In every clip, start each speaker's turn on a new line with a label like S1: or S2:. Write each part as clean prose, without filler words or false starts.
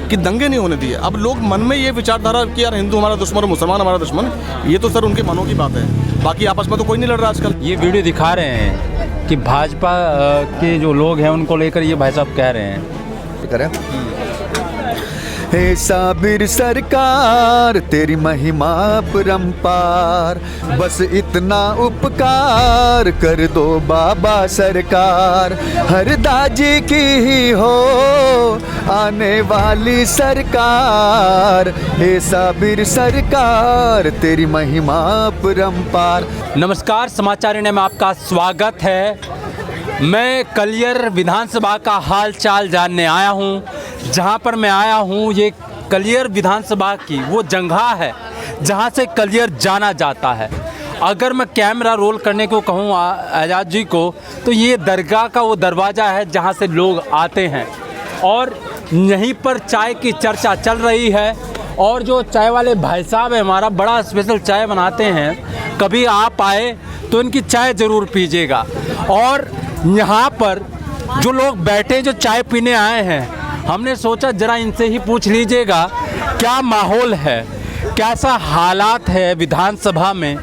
S1: कि दंगे नहीं होने दिए। अब लोग मन में ये विचारधारा कि यार हिंदू हमारा दुश्मन और मुसलमान हमारा दुश्मन, ये तो सर उनके मनों की बात है, बाकी आपस में तो कोई नहीं लड़ रहा आजकल।
S2: ये वीडियो दिखा रहे हैं कि भाजपा के जो लोग हैं उनको लेकर ये भाई साहब कह रहे हैं।
S3: करें हे साबिर सरकार तेरी महिमा परंपार, बस इतना उपकार कर दो बाबा सरकार, हर दाजी की ही हो आने वाली सरकार, हे साबिर सरकार तेरी महिमा परंपार।
S2: नमस्कार, समाचार इंडिया में आपका स्वागत है। मैं कलियर विधानसभा का हाल चाल जानने आया हूँ। जहाँ पर मैं आया हूँ ये कलियर विधानसभा की वो जगह है जहाँ से कलियर जाना जाता है। अगर मैं कैमरा रोल करने को कहूँ आज़ाद जी को, तो ये दरगाह का वो दरवाज़ा है जहाँ से लोग आते हैं और यहीं पर चाय की चर्चा चल रही है। और जो चाय वाले भाई साहब है हमारा, बड़ा स्पेशल चाय बनाते हैं। कभी आप आए तो इनकी चाय ज़रूर पीजिएगा। और यहाँ पर जो लोग बैठे जो चाय पीने आए हैं, हमने सोचा ज़रा इनसे ही पूछ लीजिएगा क्या माहौल है, कैसा हालात है विधानसभा में,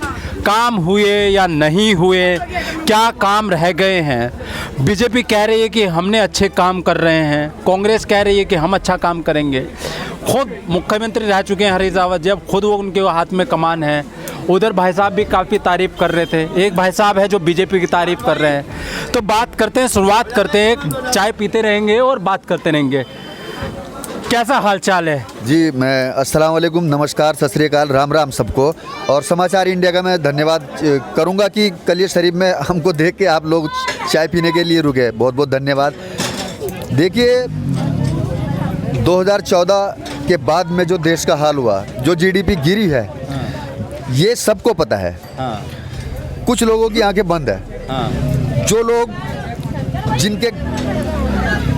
S2: काम हुए या नहीं हुए, क्या काम रह गए हैं। बीजेपी कह रही है कि हमने अच्छे काम कर रहे हैं, कांग्रेस कह रही है कि हम अच्छा काम करेंगे। खुद मुख्यमंत्री रह चुके हैं हरीश रावत जी, अब खुद वो उनके हाथ में कमान है। उधर भाई साहब भी काफ़ी तारीफ़ कर रहे थे। एक भाई साहब है जो बीजेपी की तारीफ़ कर रहे हैं। तो बात करते हैं, शुरुआत करते हैं, चाय पीते रहेंगे और बात करते रहेंगे। कैसा हाल चाल है
S3: जी? मैं अस्सलाम वालेकुम, नमस्कार, सत श्री अकाल, राम राम सबको। और समाचार इंडिया का मैं धन्यवाद करूंगा कि कलियर शरीफ में हमको देख के आप लोग चाय पीने के लिए रुके, बहुत बहुत धन्यवाद। देखिए 2014 के बाद में जो देश का हाल हुआ, जो जीडीपी गिरी है, ये सबको पता है। कुछ लोगों की आंखें बंद है। जो लोग, जिनके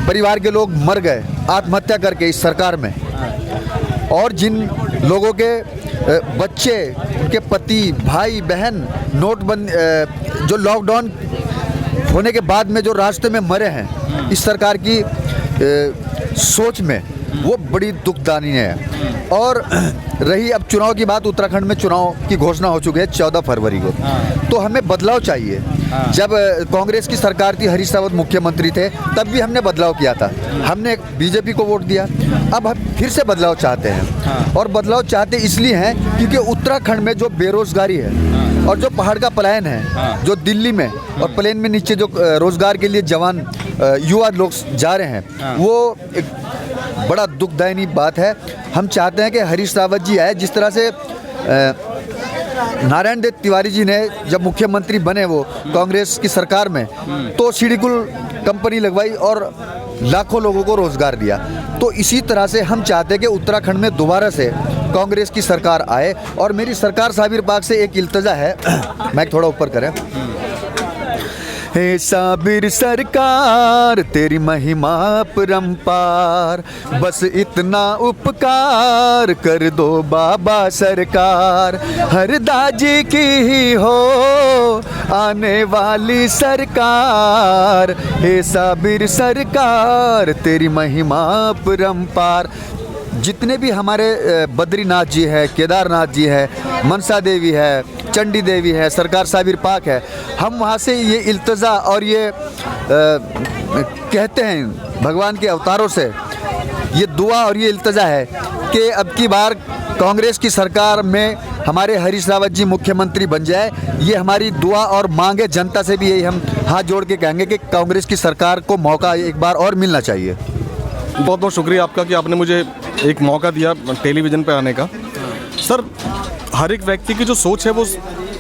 S3: परिवार के लोग मर गए आत्महत्या करके इस सरकार में, और जिन लोगों के बच्चे, उनके पति, भाई बहन नोटबंदी, जो लॉकडाउन होने के बाद में जो रास्ते में मरे हैं इस सरकार की सोच में, वो बड़ी दुखदायी है। और रही अब चुनाव की बात, उत्तराखंड में चुनाव की घोषणा हो चुकी है 14 फरवरी को। तो हमें बदलाव चाहिए। जब कांग्रेस की सरकार थी, हरीश रावत मुख्यमंत्री थे, तब भी हमने बदलाव किया था, हमने बीजेपी को वोट दिया। अब हम फिर से बदलाव चाहते हैं। और बदलाव चाहते इसलिए हैं क्योंकि उत्तराखंड में जो बेरोजगारी है और जो पहाड़ का पलायन है, जो दिल्ली में और प्लेन में नीचे जो रोजगार के लिए जवान युवा लोग जा रहे हैं, वो एक बड़ा दुखदायी बात है। हम चाहते हैं कि हरीश रावत जी आए। जिस तरह से नारायण देव तिवारी जी ने जब मुख्यमंत्री बने वो कांग्रेस की सरकार में, तो सिडीकुल कंपनी लगवाई और लाखों लोगों को रोजगार दिया। तो इसी तरह से हम चाहते हैं कि उत्तराखंड में दोबारा से कांग्रेस की सरकार आए। और मेरी सरकार साबिर पाक से एक इल्तजा है, माइक थोड़ा ऊपर करें। हे साबिर सरकार तेरी महिमा परंपार, बस इतना उपकार कर दो बाबा सरकार, हर दाजी की ही हो आने वाली सरकार, हे साबिर सरकार तेरी महिमा परंपार। जितने भी हमारे बद्रीनाथ जी है, केदारनाथ जी है, मनसा देवी है, चंडी देवी है, सरकार साबिर पाक है, हम वहाँ से ये इल्तजा और ये कहते हैं भगवान के अवतारों से ये दुआ और ये इल्तजा है कि अब की बार कांग्रेस की सरकार में हमारे हरीश रावत जी मुख्यमंत्री बन जाए। ये हमारी दुआ और मांग है। जनता से भी यही हम हाथ जोड़ के कहेंगे कि कांग्रेस की सरकार को मौका एक बार और मिलना चाहिए।
S1: बहुत बहुत शुक्रिया आपका कि आपने मुझे एक मौका दिया टेलीविज़न पे आने का। सर, हर एक व्यक्ति की जो सोच है वो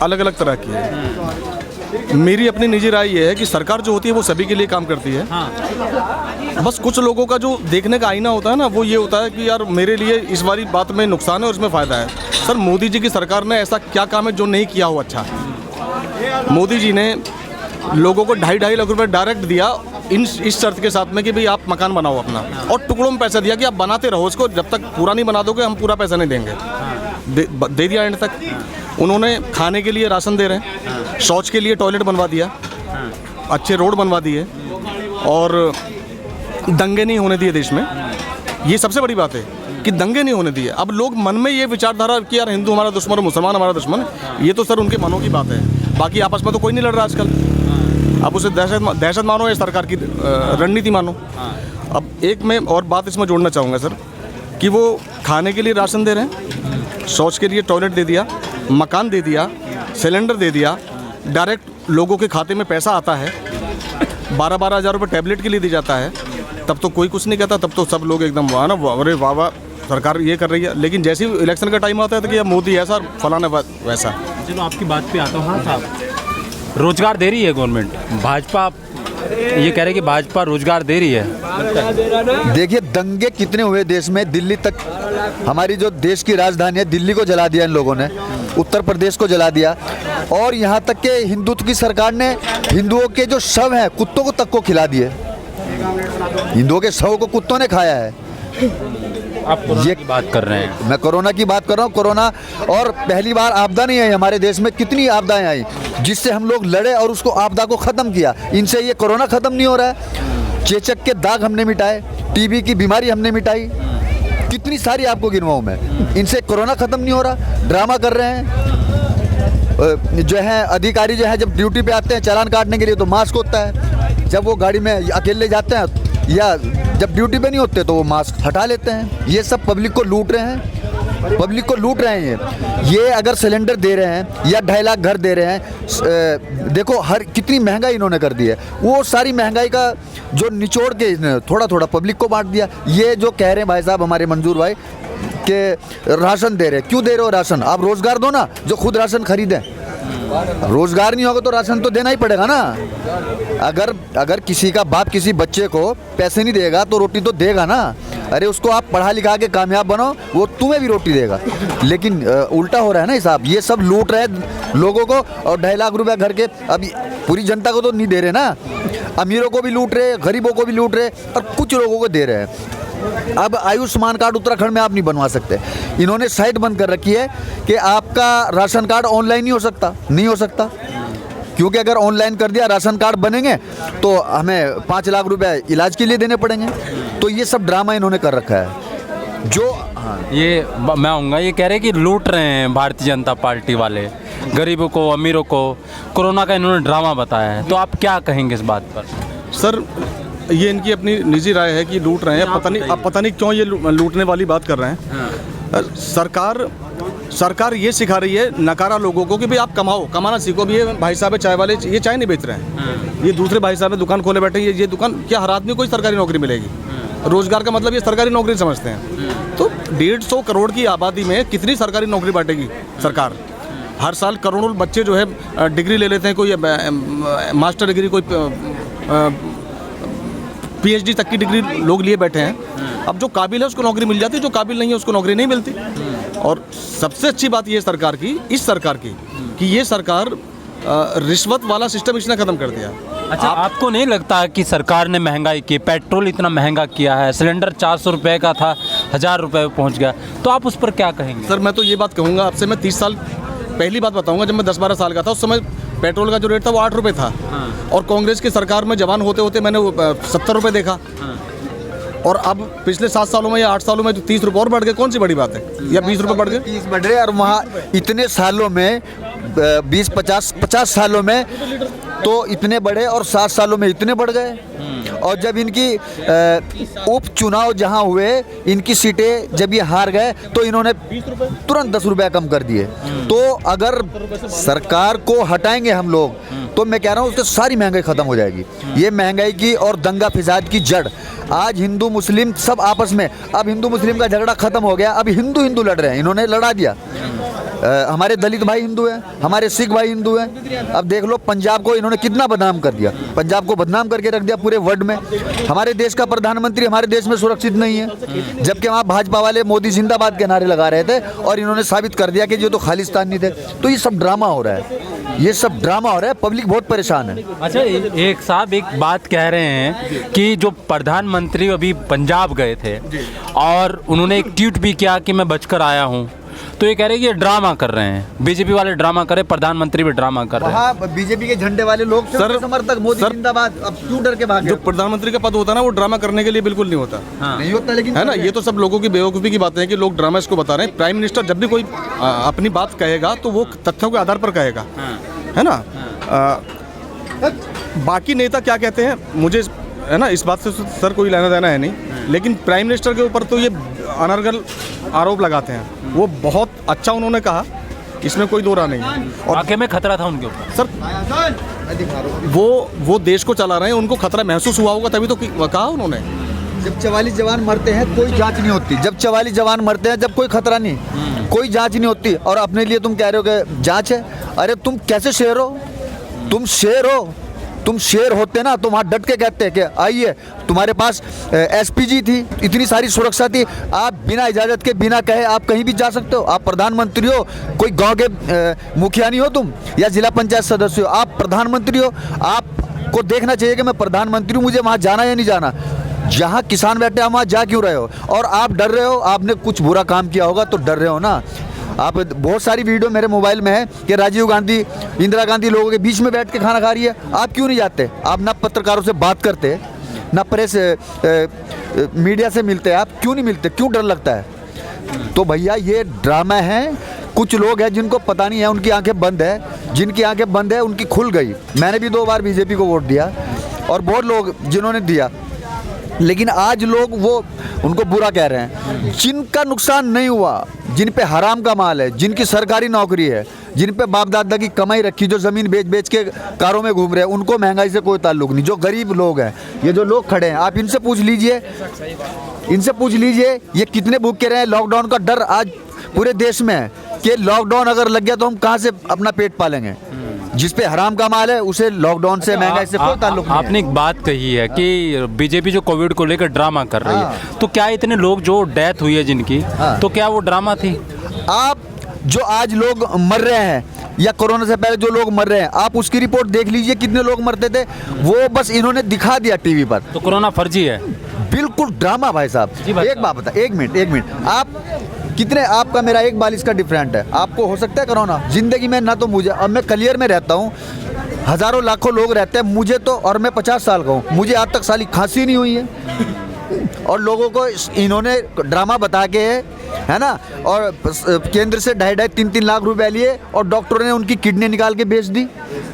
S1: अलग अलग तरह की है। मेरी अपनी निजी राय ये है कि सरकार जो होती है वो सभी के लिए काम करती है। बस कुछ लोगों का जो देखने का आईना होता है ना, वो ये होता है कि यार मेरे लिए इस वाली बात में नुकसान है और इसमें फ़ायदा है। सर, मोदी जी की सरकार ने ऐसा क्या काम है जो नहीं किया हो अच्छा। मोदी जी ने लोगों को 2.5 लाख रुपए डायरेक्ट दिया इस शर्त के साथ में कि भाई आप मकान बनाओ अपना, और टुकड़ों में पैसा दिया कि आप बनाते रहो इसको, जब तक पूरा नहीं बना दोगे हम पूरा पैसा नहीं देंगे। दे दिया एंड तक। उन्होंने खाने के लिए राशन दे रहे हैं, शौच के लिए टॉयलेट बनवा दिया, अच्छे रोड बनवा दिए, और दंगे नहीं होने दिए देश में। ये सबसे बड़ी बात है कि दंगे नहीं होने दिए। अब लोग मन में ये विचारधारा कि यार हिंदू हमारा दुश्मन और मुसलमान हमारा दुश्मन, ये तो सर उनके मनों की बात है। बाकी आपस में तो कोई नहीं लड़ रहा आजकल। अब उसे दहशत मानो या सरकार की रणनीति मानो। अब एक मैं और बात इसमें जोड़ना चाहूँगा सर, कि वो खाने के लिए राशन दे रहे हैं, शौच के लिए टॉयलेट दे दिया, मकान दे दिया, सिलेंडर दे दिया, डायरेक्ट लोगों के खाते में पैसा आता है, 12-12 हज़ार रुपये टैबलेट के लिए दी जाता है, तब तो कोई कुछ नहीं कहता, तब तो सब लोग एकदम वाह ना, अरे वाह वाह सरकार ये कर रही है। लेकिन जैसे ही इलेक्शन का टाइम आता है तो कि मोदी ऐसा फलाना वैसा।
S2: चलो आपकी बात पे आता हूँ। हाँ साहब, रोजगार दे रही है गवर्नमेंट, भाजपा ये कह रहे कि भाजपा रोजगार दे रही है।
S3: देखिए दंगे कितने हुए देश में, दिल्ली तक, हमारी जो देश की राजधानी है दिल्ली को जला दिया इन लोगों ने, उत्तर प्रदेश को जला दिया, और यहाँ तक के हिंदुत्व की सरकार ने हिंदुओं के जो शव हैं कुत्तों को तक को खिला दिए। हिंदुओं के शव को कुत्तों ने खाया है।
S2: आप कोरोना की बात कर रहे हैं,
S3: मैं कोरोना की बात कर रहा हूँ। कोरोना और पहली बार आपदा नहीं आई हमारे देश में, कितनी आपदाएं आई जिससे हम लोग लड़े और उसको आपदा को ख़त्म किया। इनसे ये कोरोना ख़त्म नहीं हो रहा है। चेचक के दाग हमने मिटाए, टीबी की बीमारी हमने मिटाई, कितनी सारी आपको गिनवाऊँ मैं। इनसे कोरोना ख़त्म नहीं हो रहा, ड्रामा कर रहे हैं। जो है अधिकारी जो है जब ड्यूटी पे आते हैं चालान काटने के लिए तो मास्क होता है, जब वो गाड़ी में अकेले जाते हैं या जब ड्यूटी पे नहीं होते तो वो मास्क हटा लेते हैं। ये सब पब्लिक को लूट रहे हैं, पब्लिक को लूट रहे हैं। ये अगर सिलेंडर दे रहे हैं या 2.5 लाख घर दे रहे हैं, देखो हर कितनी महंगाई इन्होंने कर दी है। वो सारी महंगाई का जो निचोड़ के थोड़ा थोड़ा पब्लिक को बांट दिया। ये जो कह रहे हैं भाई साहब हमारे मंजूर भाई कि राशन दे रहे, क्यों दे रहे हो राशन? आप रोजगार दो ना, जो खुद राशन खरीदें। रोजगार नहीं होगा तो राशन तो देना ही पड़ेगा ना। अगर किसी का बाप किसी बच्चे को पैसे नहीं देगा तो रोटी तो देगा ना। अरे उसको आप पढ़ा लिखा के कामयाब बनो, वो तुम्हें भी रोटी देगा। लेकिन उल्टा हो रहा है ना हिसाब। ये सब लूट रहे हैं लोगों को, और 2.5 लाख रुपया घर के अभी पूरी जनता को तो नहीं दे रहे ना, अमीरों को भी लूट रहे, गरीबों को भी लूट रहे, और कुछ लोगों को दे रहे हैं। अब आयुष्मान कार्ड उत्तराखंड में आप नहीं बनवा सकते। इन्होंने साइट बंद कर रखी है कि आपका राशन कार्ड ऑनलाइन नहीं हो सकता, क्योंकि अगर ऑनलाइन कर दिया राशन कार्ड बनेंगे तो हमें 5 लाख रुपए इलाज के लिए देने पड़ेंगे। तो ये सब ड्रामा इन्होंने कर रखा है। जो
S2: ये मैं आऊँगा, ये कह रहे कि लूट रहे हैं भारतीय जनता पार्टी वाले गरीबों को, अमीरों को। कोरोना का इन्होंने ड्रामा बताया है, तो आप क्या कहेंगे इस बात पर?
S1: सर ये इनकी अपनी निजी राय है कि लूट रहे हैं। पता नहीं क्यों ये लूटने वाली बात कर रहे हैं। सरकार ये सिखा रही है नकारा लोगों को कि भाई आप कमाना सीखो। भी ये भाई साहब चाय वाले ये चाय नहीं बेच रहे हैं, ये दूसरे भाई साहब दुकान खोले बैठे। ये दुकान क्या हर आदमी को ही सरकारी नौकरी मिलेगी? रोजगार का मतलब ये सरकारी नौकरी समझते हैं। तो 150 करोड़ की आबादी में कितनी सरकारी नौकरी बांटेगी सरकार? हर साल करोड़ों बच्चे जो है डिग्री ले लेते हैं, कोई मास्टर डिग्री, कोई PhD तक की डिग्री लोग लिए बैठे हैं। अब जो काबिल है उसको नौकरी मिल जाती है, जो काबिल नहीं है उसको नौकरी नहीं मिलती। और सबसे अच्छी बात ये सरकार की, इस सरकार की, कि ये सरकार रिश्वत वाला सिस्टम इसने ख़त्म कर दिया।
S2: अच्छा, आपको नहीं लगता कि सरकार ने महंगाई की, पेट्रोल इतना महंगा किया है, सिलेंडर 400 रुपये का था 1000 रुपये पे पहुँच गया, तो आप उस पर क्या कहेंगे?
S1: सर मैं तो ये बात कहूँगा, आपसे मैं 30 साल पहली बात बताऊँगा। जब मैं 10-12 साल का था उस समय पेट्रोल का जो रेट था वो 8 रुपये था। और कांग्रेस की सरकार में जवान होते होते मैंने 70 रुपये देखा। और अब पिछले 7 सालों में या 8 सालों में जो 30 रुपये और बढ़ गए, कौन सी बड़ी बात है? या 20 रुपये बढ़ गए,
S3: 30 बढ़ रहे। और वहाँ इतने सालों में 20-50 सालों में तो इतने बढ़े, और 7 सालों में इतने बढ़ गए। और जब इनकी उपचुनाव जहाँ हुए, इनकी सीटें जब ये हार गए तो इन्होंने तुरंत 10 रुपया कम कर दिए। तो अगर सरकार को हटाएंगे हम लोग तो मैं कह रहा हूँ उससे सारी महंगाई खत्म हो जाएगी। ये महंगाई की और दंगा फिसाद की जड़। आज हिंदू मुस्लिम सब आपस में, अब हिंदू मुस्लिम का झगड़ा खत्म हो गया। अब हिंदू लड़ रहे हैं, इन्होंने लड़ा दिया। हमारे दलित भाई हिंदू हैं, हमारे सिख भाई हिंदू हैं। अब देख लो पंजाब को इन्होंने कितना बदनाम कर दिया, पंजाब को बदनाम करके रख दिया पूरे वर्ल्ड में। हमारे देश का प्रधानमंत्री हमारे देश में सुरक्षित नहीं है, जबकि वहाँ भाजपा वाले मोदी जिंदाबाद के नारे लगा रहे थे, और इन्होंने साबित कर दिया कि ये तो खालिस्तानी थे। तो ये सब ड्रामा हो रहा है, ये सब ड्रामा हो रहा है। पब्लिक बहुत परेशान है।
S2: अच्छा, एक साहब एक बात कह रहे हैं कि जो प्रधानमंत्री अभी पंजाब गए थे और उन्होंने एक ट्वीट भी किया कि मैं बचकर आया हूँ, तो ये कह रहे हैं कि ये ड्रामा कर रहे हैं, बीजेपी वाले ड्रामा करे, प्रधानमंत्री भी ड्रामा कर रहे हैं।
S3: वहाँ बीजेपी के झंडे वाले लोग थे,
S1: सर,
S3: उनके समर्थक मोदी
S1: सर,
S3: जिंदाबाद, अब क्यों डर के भागे?
S1: जो प्रधानमंत्री का पद होता है ना, वो ड्रामा करने के लिए बिल्कुल नहीं होता
S3: नहीं होता, लेकिन
S1: है ना। ये तो सब लोगों की बेवकूफ़ी की बातें हैं कि लोग ड्रामा इसको बता रहे हैं। प्राइम मिनिस्टर जब भी कोई अपनी बात कहेगा तो वो तथ्यों के आधार पर कहेगा, है ना। बाकी नेता क्या कहते हैं मुझे, है ना, इस बात से सर कोई लेना देना है नहीं, लेकिन प्राइम मिनिस्टर के ऊपर तो ये अनर्गल आरोप लगाते हैं। वो बहुत अच्छा उन्होंने कहा, इसमें कोई दो राह नहीं है।
S2: और वाकई में खतरा था उनके ऊपर
S1: सर वो देश को चला रहे हैं, उनको खतरा महसूस हुआ होगा तभी तो कहा उन्होंने।
S3: जब 44 जवान मरते हैं कोई जांच नहीं होती, जब 44 जवान मरते हैं, जब कोई खतरा नहीं, कोई जांच नहीं होती, और अपने लिए तुम कह रहे हो कि जांच है। अरे तुम कैसे शेर हो? तुम शेर हो? तुम शेर होते ना तो वहाँ डट के कहते हैं कि आइए, तुम्हारे पास एसपीजी थी, इतनी सारी सुरक्षा थी, आप बिना इजाज़त के, बिना कहे आप कहीं भी जा सकते हो। आप प्रधानमंत्री हो, कोई गांव के मुखिया नहीं हो तुम, या जिला पंचायत सदस्य हो, आप प्रधानमंत्री हो। आपको देखना चाहिए कि मैं प्रधानमंत्री हूँ, मुझे वहाँ जाना या नहीं जाना। जहाँ किसान बैठे हैं वहाँ जा क्यों रहे हो? और आप डर रहे हो, आपने कुछ बुरा काम किया होगा तो डर रहे हो ना। आप बहुत सारी वीडियो मेरे मोबाइल में है कि राजीव गांधी, इंदिरा गांधी लोगों के बीच में बैठ के खाना खा रही है। आप क्यों नहीं जाते? आप ना पत्रकारों से बात करते, ना प्रेस मीडिया से मिलते, आप क्यों नहीं मिलते? क्यों डर लगता है? तो भैया ये ड्रामा है। कुछ लोग हैं जिनको पता नहीं है, उनकी आंखें बंद है, जिनकी आंखें बंद है उनकी खुल गई। मैंने भी 2 बार बीजेपी को वोट दिया, और बहुत लोग जिन्होंने दिया, लेकिन आज लोग वो उनको बुरा कह रहे हैं। जिनका नुकसान नहीं हुआ, जिन पे हराम का माल है, जिनकी सरकारी नौकरी है, जिन पे बाप दादा की कमाई रखी, जो ज़मीन बेच बेच के कारों में घूम रहे हैं, उनको महंगाई से कोई ताल्लुक नहीं। जो गरीब लोग हैं, ये जो लोग खड़े हैं, आप इनसे पूछ लीजिए, इनसे पूछ लीजिए ये कितने भूखे रहे हैं। लॉकडाउन का डर आज पूरे देश में है कि लॉकडाउन अगर लग गया तो हम कहाँ से अपना पेट पालेंगे। जिस पे हराम का माल है उसे लॉकडाउन से, महंगाई से कोई ताल्लुक नहीं है।
S2: आपने एक बात कही है कि बीजेपी जो कोविड को लेकर ड्रामा कर रही है, तो क्या इतने लोग जो डेथ हुई है जिनकी, तो क्या वो ड्रामा थी?
S3: आप जो आज लोग मर रहे हैं, या कोरोना से पहले जो लोग मर रहे हैं, आप उसकी रिपोर्ट देख लीजिए, कितने लोग मरते थे। वो बस इन्होंने दिखा दिया टीवी पर।
S2: तो कोरोना फर्जी है,
S3: बिल्कुल ड्रामा भाई साहब। एक बात बता, एक मिनट, आप कितने, आपका मेरा 1 बालिश का डिफरेंट है, आपको हो सकता है कोरोना जिंदगी में ना। तो मुझे, अब मैं कलियर में रहता हूँ, हज़ारों लाखों लोग रहते हैं, मुझे तो, और मैं 50 साल का हूँ, मुझे आज तक साली खांसी नहीं हुई है। और लोगों को इन्होंने ड्रामा बता के, है ना, और केंद्र से 2.5-3 लाख रुपए लिए, और डॉक्टरों ने उनकी किडनी निकाल के बेच दी।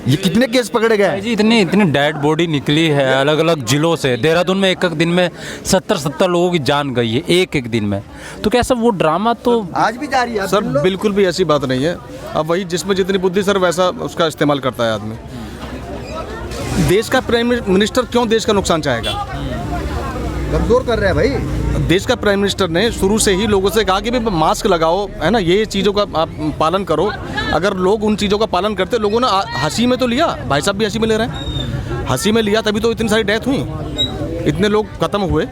S3: ये कितने केस पकड़े गए
S2: जी? इतनी डेड बॉडी निकली है अलग अलग जिलों से। देहरादून में एक दिन में 70 लोगों की जान गई है, एक दिन में। तो कैसा वो ड्रामा तो
S3: आज भी जारी है
S1: सर? बिल्कुल भी ऐसी बात नहीं है। अब वही, जिसमें जितनी बुद्धि सर वैसा उसका इस्तेमाल करता है आदमी। देश का प्राइम मिनिस्टर क्यों देश का नुकसान चाहेगा?
S3: कमजोर कर रहे हैं भाई।
S1: देश का प्राइम मिनिस्टर ने शुरू से ही लोगों से कहा कि भाई मास्क लगाओ, है ना, ये चीज़ों का आप पालन करो। अगर लोग उन चीज़ों का पालन करते, लोगों ने हंसी में तो लिया, भाई साहब भी हंसी में ले रहे हैं, हंसी में लिया तभी तो इतनी सारी डेथ हुई, इतने लोग खत्म हुए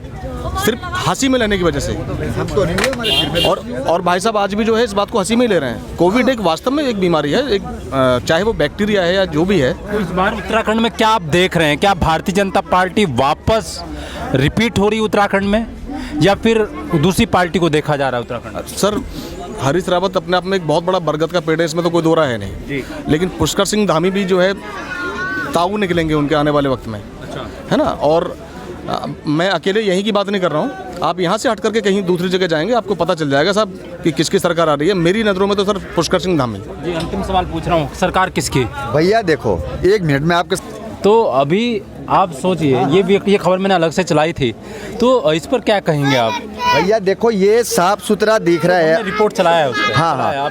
S1: सिर्फ हंसी में लेने की वजह से।
S3: हम तो नहीं हुए, हमारे सिर में।
S1: और भाई साहब आज भी जो है इस बात को हंसी में ही ले रहे हैं। कोविड एक वास्तव में एक बीमारी है, एक चाहे वो बैक्टीरिया है या जो भी है।
S2: तो इस बार उत्तराखंड में क्या आप देख रहे हैं? क्या भारतीय जनता पार्टी वापस रिपीट हो रही है उत्तराखंड में, या फिर दूसरी पार्टी को देखा जा रहा है उत्तराखंड?
S1: सर, हरीश रावत अपने आप में एक बहुत बड़ा बरगद का पेड़ है, इसमें तो कोई दो राय है नहीं। लेकिन पुष्कर सिंह धामी भी जो है ताऊ निकलेंगे उनके आने वाले वक्त में, है ना। और मैं अकेले यहीं की बात नहीं कर रहा हूँ, आप यहाँ से हट करके कहीं दूसरी जगह जाएंगे, आपको पता चल जाएगा साहब कि किसकी सरकार आ रही है। मेरी नज़रों में तो सर पुष्कर सिंह धामी।
S2: जी, अंतिम सवाल पूछ रहा हूँ, सरकार किसकी?
S3: भैया देखो, 1 मिनट में आपके,
S2: तो अभी आप सोचिए, ये खबर मैंने अलग से चलाई थी, तो इस पर क्या कहेंगे आप?
S3: भैया देखो, ये साफ सुथरा दिख रहा है,
S2: रिपोर्ट चलाया है उसपे।
S3: हाँ,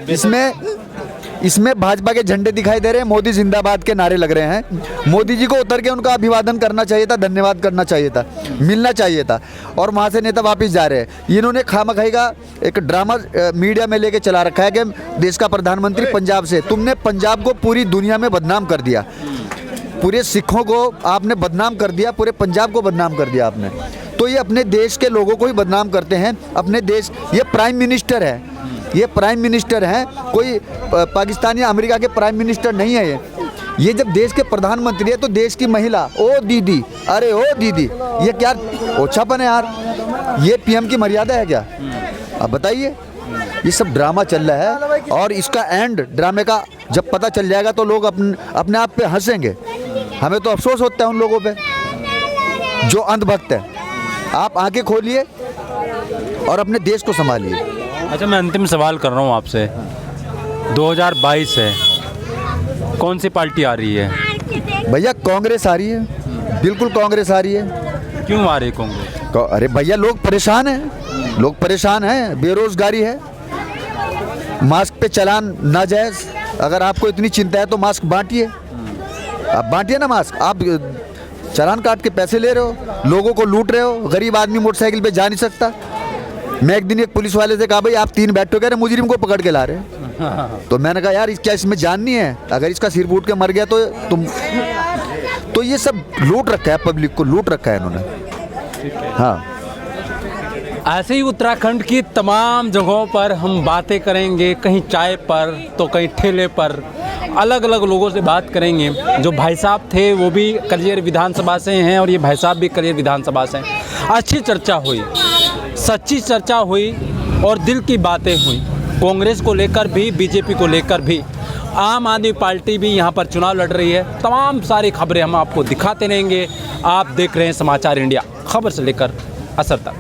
S3: इसमें भाजपा के झंडे दिखाई दे रहे हैं, मोदी जिंदाबाद के नारे लग रहे हैं। मोदी जी को उतर के उनका अभिवादन करना चाहिए था, धन्यवाद करना चाहिए था, मिलना चाहिए था, और वहाँ से नेता वापस जा रहे हैं। इन्होंने खामखाई का एक ड्रामा मीडिया में लेके चला रखा है कि देश का प्रधानमंत्री पंजाब से। तुमने पंजाब को पूरी दुनिया में बदनाम कर दिया, पूरे सिखों को आपने बदनाम कर दिया, पूरे पंजाब को बदनाम कर दिया आपने। तो ये अपने देश के लोगों को ही बदनाम करते हैं, अपने देश। ये प्राइम मिनिस्टर है, ये प्राइम मिनिस्टर हैं, कोई पाकिस्तान या अमेरिका के प्राइम मिनिस्टर नहीं है। ये जब देश के प्रधानमंत्री है तो देश की महिला, ओ दीदी, अरे ओ दीदी, ये क्या ओछापन है यार? ये पीएम की मर्यादा है क्या? आप बताइए। ये सब ड्रामा चल रहा है और इसका एंड ड्रामे का जब पता चल जाएगा तो लोग अपने आप पे हंसेंगे। हमें तो अफसोस होता है उन लोगों पे जो अंधभक्त है। आप आंखें खोलिए और अपने देश को संभालिए।
S2: अच्छा, मैं अंतिम सवाल कर रहा हूँ आपसे। 2022 है, कौन सी पार्टी आ रही है?
S3: भैया कांग्रेस आ रही है, बिल्कुल कांग्रेस आ रही है।
S2: क्यों आ रही है कांग्रेस?
S3: अरे भैया लोग परेशान हैं, लोग परेशान हैं, बेरोजगारी है, मास्क पे चालान नाजायज। अगर आपको इतनी चिंता है तो मास्क बांटिए, आप बांटिए ना मास्क। आप चालान काट के पैसे ले रहे हो, लोगों को लूट रहे हो। गरीब आदमी मोटरसाइकिल पे जा नहीं सकता। मैं एक दिन एक पुलिस वाले से कहा भाई आप 3 बैठो, कह रहे मुजरिम को पकड़ के ला रहे हैं। तो मैंने कहा यार क्या इसमें जान नहीं है? अगर इसका सिर फूट के मर गया तो तुम तो ये सब लूट रखा है, पब्लिक को लूट रखा है इन्होंने। हाँ,
S2: ऐसे ही उत्तराखंड की तमाम जगहों पर हम बातें करेंगे, कहीं चाय पर तो कहीं ठेले पर, अलग अलग लोगों से बात करेंगे। जो भाई साहब थे वो भी कलियर विधानसभा से हैं और ये भाई साहब भी कलियर विधानसभा से हैं। अच्छी चर्चा हुई, सच्ची चर्चा हुई और दिल की बातें हुई, कांग्रेस को लेकर भी, बीजेपी को लेकर भी। आम आदमी पार्टी भी यहाँ पर चुनाव लड़ रही है। तमाम सारी खबरें हम आपको दिखाते रहेंगे। आप देख रहे हैं समाचार इंडिया, खबर से लेकर असर तक।